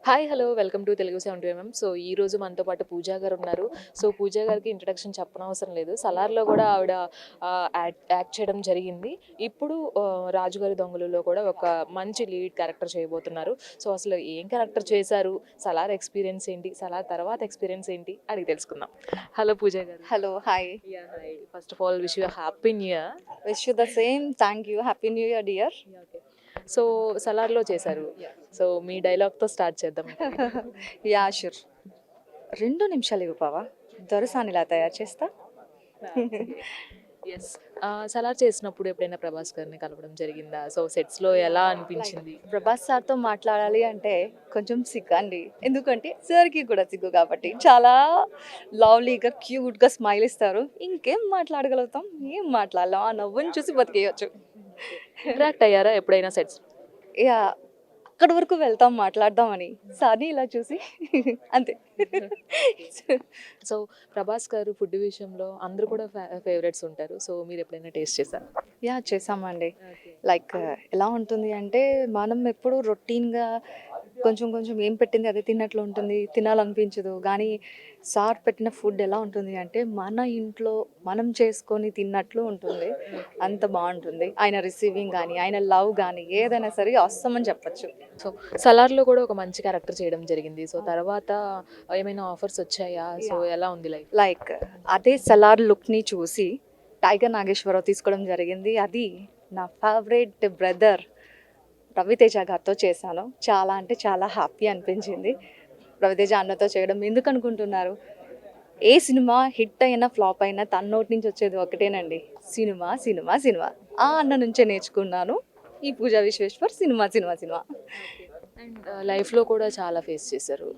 Hi hello welcome to Telugu 72 so ఈ రోజు మనతో పాటు పూజా గారు ఉన్నారు. సో పూజా గారికి ఇంట్రడక్షన్ చెప్పనవసరం లేదు. సలార్లో కూడా ఆవిడ యాక్ట్ చేయడం జరిగింది. ఇప్పుడు రాజుగారి దొంగలులో కూడా ఒక మంచి లీడ్ క్యారెక్టర్ చేయబోతున్నారు. సో అసలు ఏం క్యారెక్టర్ చేశారు, సలార్ ఎక్స్పీరియన్స్ ఏంటి, సలార్ తర్వాత ఎక్స్పీరియన్స్ ఏంటి అడిగి తెలుసుకుందాం. హలో పూజా గారు. Hello, hi. Hi. First of all wish you happy new year. Wish you the same. Thank you. Happy New Year, dear. So సలార్లో చేశారు. సో మీ డైలాగ్తో స్టార్ట్ చేద్దాం. Yeah sure. 2 నిమిషాలు ఇవ్వు బావా, దొరసాని ఇలా తయారు చేస్తా. ఎస్. సలార్ చేసినప్పుడు ఎప్పుడైనా ప్రభాస్ గారిని కలవడం జరిగిందా? సో సెట్స్లో ఎలా అనిపించింది? ప్రభాస్ సార్తో మాట్లాడాలి అంటే కొంచెం సిగ్గు అండి, ఎందుకంటే సార్కి కూడా సిగ్గు కాబట్టి. చాలా లవ్లీగా క్యూట్గా స్మైల్ ఇస్తారు. ఇంకేం మాట్లాడగలుగుతాం, ఏం మాట్లాడలేం, ఆ నవ్వుని చూసి బతికేయచ్చు. ఇంటరాక్ట్ అయ్యారా ఎప్పుడైనా సెట్స్? యా, అక్కడి వరకు వెళ్తాం మాట్లాడదామని, సార్ని ఇలా చూసి అంతే. సో ప్రభాస్ గారు ఫుడ్ విషయంలో అందరూ కూడా ఫేవరెట్స్ ఉంటారు. సో మీరు ఎప్పుడైనా టేస్ట్ చేశారు? యా చేసామండి. లైక్ ఎలా ఉంటుంది అంటే, మనం ఎప్పుడు రొటీన్గా కొంచెం కొంచెం ఏం పెట్టింది అదే తిన్నట్లు ఉంటుంది, తినాలనిపించదు. కానీ సార్ పెట్టిన ఫుడ్ ఎలా ఉంటుంది అంటే, మన ఇంట్లో మనం చేసుకొని తిన్నట్లు ఉంటుంది. అంత బాగుంటుంది. ఆయన రిసీవింగ్ కానీ, ఆయన లవ్ కానీ ఏదైనా సరే అవసరం అని చెప్పచ్చు. సో సలార్లో కూడా ఒక మంచి క్యారెక్టర్ చేయడం జరిగింది. సో తర్వాత ఏమైనా ఆఫర్స్ వచ్చాయా? సో ఎలా ఉంది లైఫ్? లైక్ అదే సలార్ లుక్ని చూసి టైగర్ నాగేశ్వరరావు తీసుకోవడం జరిగింది. అది నా ఫేవరెట్ బ్రదర్ రవితేజ గారితో చేశాను. చాలా అంటే చాలా హ్యాపీ అనిపించింది రవితేజ అన్నతో చేయడం. ఎందుకు అనుకుంటున్నారు? ఏ సినిమా హిట్ అయినా ఫ్లాప్ అయినా తన నోటి నుంచి వచ్చేది ఒకటేనండి, సినిమా సినిమా సినిమా. ఆ అన్న నుంచే నేర్చుకున్నాను ఈ Pooja Vishweshwar, cinema cinema cinema. And లైఫ్లో కూడా చాలా ఫేస్ చేశారు.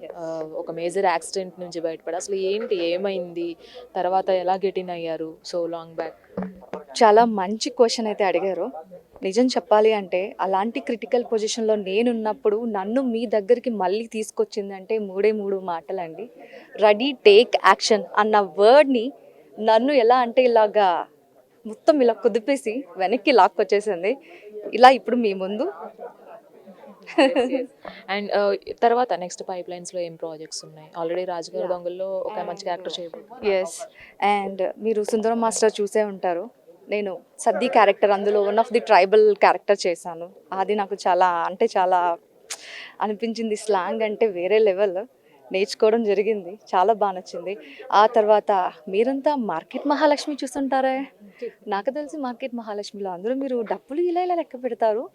ఒక మేజర్ యాక్సిడెంట్ నుంచి బయటపడి అసలు ఏంటి, ఏమైంది, తర్వాత ఎలా గెటిన్ అయ్యారు సో లాంగ్ బ్యాక్? చాలా మంచి క్వశ్చన్ అయితే అడిగారు. నిజం చెప్పాలి అంటే, అలాంటి క్రిటికల్ పొజిషన్లో నేనున్నప్పుడు నన్ను మీ దగ్గరికి మళ్ళీ తీసుకొచ్చిందంటే మూడు మాటలండి. రెడీ, టేక్ యాక్షన్ అన్న వర్డ్ని నన్ను ఎలా అంటే ఇలాగా మొత్తం ఇలా కుదిపేసి వెనక్కి లాక్కొచ్చేసింది. ఇలా ఇప్పుడు మీ ముందు. అండ్ తర్వాత నెక్స్ట్ పైప్ లైన్స్లో ఏం ప్రాజెక్ట్స్ ఉన్నాయి? ఆల్రెడీ రాజుగారి దొంగల్లో ఒక మంచి క్యారెక్టర్ చేయబోతున్నారు. ఎస్, అండ్ మీరు సుందరం మాస్టర్ చూసే ఉంటారు. నేను సద్ది క్యారెక్టర్, అందులో one of the tribal character చేశాను. అది నాకు చాలా అంటే చాలా అనిపించింది. స్లాంగ్ అంటే వేరే లెవెల్, నేర్చుకోవడం జరిగింది. చాలా బాగా నచ్చింది. ఆ తర్వాత మీరంతా మార్కెట్ మహాలక్ష్మి చూస్తుంటారే, నాకు తెలిసి మార్కెట్ మహాలక్ష్మిలో అందరూ మీరు డబ్బులు ఇలా ఇలా లెక్క పెడతారు.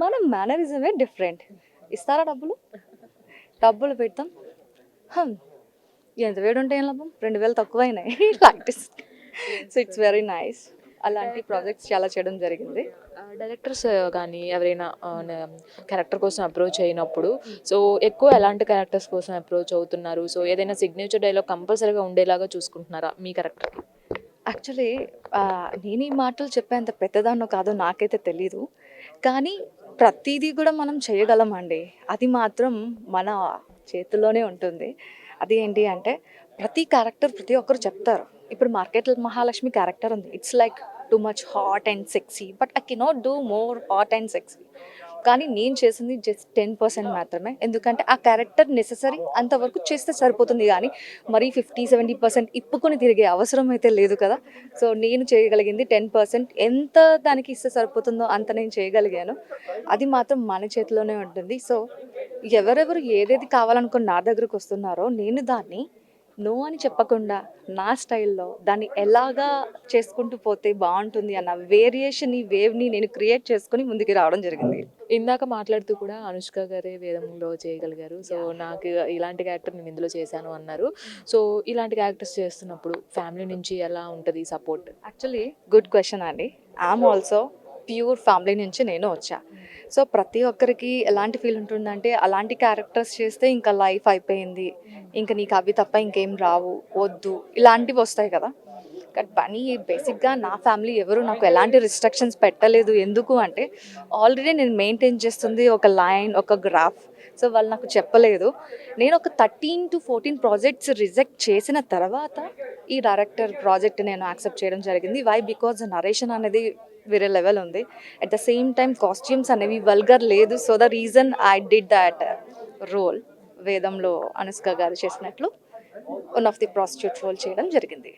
మన మేనరిజమే డిఫరెంట్. ఇస్తారా డబ్బులు? డబ్బులు పెడతాం. ఎంత వేడి ఉంటే ఏం లాభం, 2000 తక్కువైనాయి. So it's very nice. అలాంటి ప్రాజెక్ట్స్ చాలా చేయడం జరిగింది. డైరెక్టర్స్ కానీ ఎవరైనా క్యారెక్టర్ కోసం అప్రోచ్ అయినప్పుడు సో ఎక్కువ ఎలాంటి క్యారెక్టర్స్ కోసం అప్రోచ్ అవుతున్నారు? సో ఏదైనా సిగ్నేచర్ డైలాగ్ కంపల్సరీగా ఉండేలాగా చూసుకుంటున్నారా మీ క్యారెక్టర్కి? యాక్చువల్లీ నేను ఈ మాటలు చెప్పేంత పెద్దదాన్నో కాదో నాకైతే తెలీదు, కానీ ప్రతిదీ కూడా మనం చేయగలమండి. అది మాత్రం మన చేతుల్లోనే ఉంటుంది. అది ఏంటి అంటే, ప్రతి క్యారెక్టర్ ప్రతి ఒక్కరు చెప్తారు. ఇప్పుడు మార్కెట్ మహాలక్ష్మి క్యారెక్టర్ ఉంది, it's like too much hot and sexy, but I cannot do more hot and sexy. కానీ నేను చేసింది జస్ట్ 10% మాత్రమే. ఎందుకంటే ఆ క్యారెక్టర్ నెససరీ, అంతవరకు చేస్తే సరిపోతుంది. కానీ మరీ 50-70% ఇప్పుకొని తిరిగే అవసరం అయితే లేదు కదా. సో నేను చేయగలిగింది 10%. ఎంత దానికి ఇస్తే సరిపోతుందో అంత నేను చేయగలిగాను. అది మాత్రం మన చేతిలోనే ఉంటుంది. సో ఎవరెవరు ఏదేది కావాలనుకుని నా దగ్గరకు వస్తున్నారో, నేను దాన్ని నో అని చెప్పకుండా నా స్టైల్లో దాన్ని ఎలాగా చేసుకుంటూ పోతే బాగుంటుంది అన్న వేరియేషన్, ఈ వేవ్ని నేను క్రియేట్ చేసుకుని ముందుకు రావడం జరిగింది. ఇందాక మాట్లాడుతూ కూడా అనుష్క గారే వేదంలో చేయగలిగారు. సో నాకు ఇలాంటి క్యారెక్టర్ నేను ఇందులో చేశాను అన్నారు. సో ఇలాంటి క్యారెక్టర్స్ చేస్తున్నప్పుడు ఫ్యామిలీ నుంచి ఎలా ఉంటుంది సపోర్ట్? యాక్చువల్లీ గుడ్ క్వశ్చన్ అండి. ఐఎమ్ ఆల్సో ప్యూర్ ఫ్యామిలీ నుంచి నేను వచ్చా. సో ప్రతి ఒక్కరికి ఎలాంటి ఫీల్ ఉంటుందంటే, అలాంటి క్యారెక్టర్స్ చేస్తే ఇంకా లైఫ్ అయిపోయింది, ఇంకా నీకు అవి తప్ప ఇంకేం రావు, వద్దు, ఇలాంటివి వస్తాయి కదా. కానీ బేసిక్గా నా ఫ్యామిలీ ఎవరు నాకు ఎలాంటి రిస్ట్రిక్షన్స్ పెట్టలేదు. ఎందుకు అంటే, ఆల్రెడీ నేను మెయింటైన్ చేస్తుంది ఒక లైన్, ఒక గ్రాఫ్. సో వాళ్ళు నాకు చెప్పలేదు. నేను ఒక 13-14 ప్రాజెక్ట్స్ రిజెక్ట్ చేసిన తర్వాత ఈ డైరెక్టర్ ప్రాజెక్ట్ నేను యాక్సెప్ట్ చేయడం జరిగింది. వై? బికాజ్ నరేషన్ అనేది వేరే లెవెల్ ఉంది. At the same time costumes అనేవి వల్గర్ లేదు. So the reason I did that role. వేదంలో అనుష్క గారు చేసినట్లు one of the prostitute role చేయడం జరిగింది.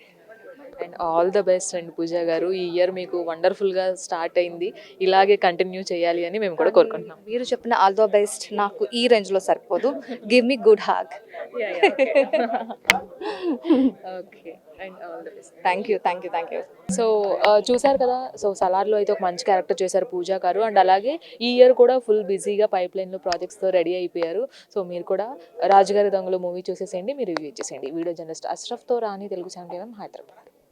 And all the best and Pooja గారు. ఈ ఇయర్ మీకు వండర్ఫుల్గా స్టార్ట్ అయింది, ఇలాగే కంటిన్యూ చేయాలి అని మేము కూడా కోరుకుంటున్నాం. మీరు చెప్పిన ఆల్ ద బెస్ట్ నాకు ఈ రేంజ్లో సరిపోదు. Give me good hog. Okay and all the best. Thank you. So చూసారు కదా, సో సలార్లో అయితే ఒక మంచి క్యారెక్టర్ చేశారు పూజా గారు. అండ్ అలాగే ఈ ఇయర్ కూడా ఫుల్ బిజీగా పైప్ లైన్లో ప్రాజెక్ట్స్తో రెడీ అయిపోయారు. సో మీరు కూడా రాజుగారి దొంగలు మూవీ చూసేసేయండి, మీరు రివ్యూ చేసేయండి. వీడియో జర్నలిస్ట్ అష్రఫ్తో రాణి, తెలుగు ఛానల్ హైదరాబాద్.